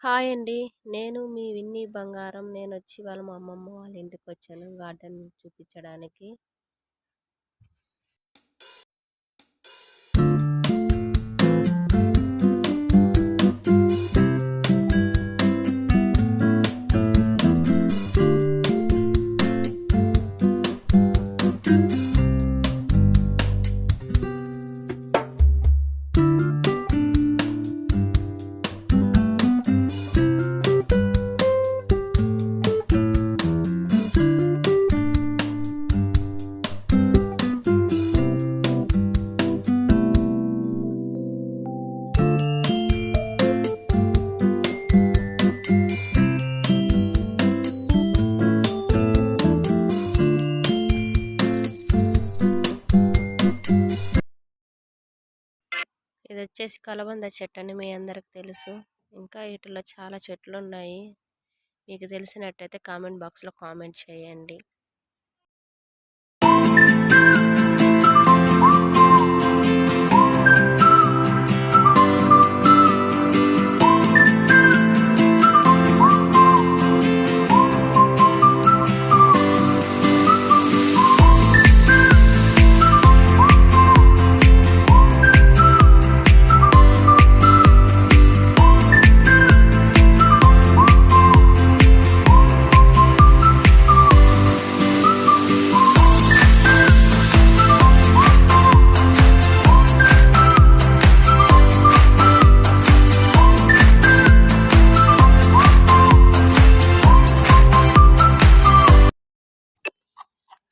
Hi అండి. నేను మీ Winnie బంగారం. నేనొచ్చి ఇవాళ మా అమ్మమ్మ వాళ్ళ ఇంటికొచ్చాను గార్డెన్ చూపించడానికి. ఇదొచ్చేసి కలబంద చెట్టని మీ అందరికి తెలుసు. ఇంకా వీటిలో చాలా చెట్లున్నాయి. మీకు తెలిసినట్టయితే కామెంట్ బాక్స్‌లో కామెంట్ చేయండి.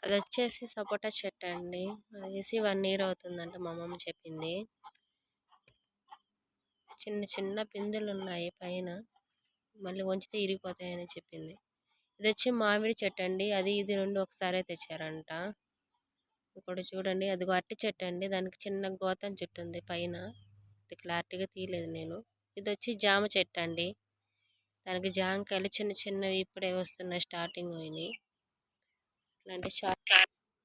అదొచ్చేసి సపోటా చెట్టండి. అదేసి 1 ఇయర్ అవుతుందంట మా అమ్మమ్మ చెప్పింది. చిన్న చిన్న పిందెలున్నాయి పైన. మళ్ళీ వంచితే ఇరిగిపోతాయని చెప్పింది. ఇదొచ్చి మామిడి చెట్టండి. అది ఇది 2 ఒకసారే తెచ్చారంట. ఇప్పుడు చూడండి అదిగో అరటి చెట్టండి. దానికి చిన్న గోతం చుట్టుంది పైన. ఇది క్లారిటీగా తీయలేదు నేను. ఇదొచ్చి జామ చెట్టండి. దానికి జాంకాయలు చిన్న చిన్నవి ఇప్పుడే వస్తున్నాయి, స్టార్టింగ్ అయినాయి. ఇలాంటి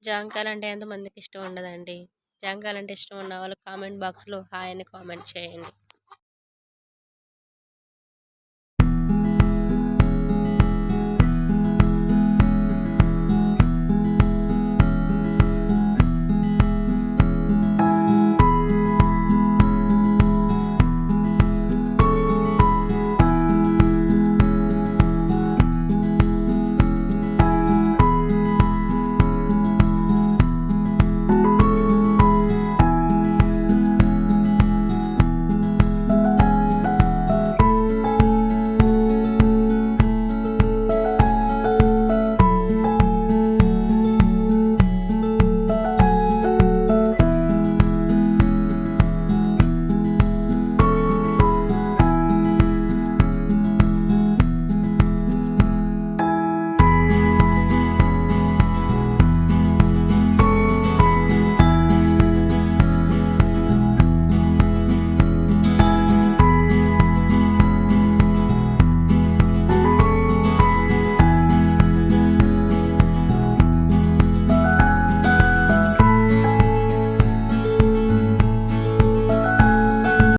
జాంకాయలంటే ఎంతమందికి ఇష్టం ఉండదండి? జాంకాయలంటే ఇష్టం ఉన్న వాళ్ళు కామెంట్ బాక్స్‌లో హాయ్ అని కామెంట్ చేయండి.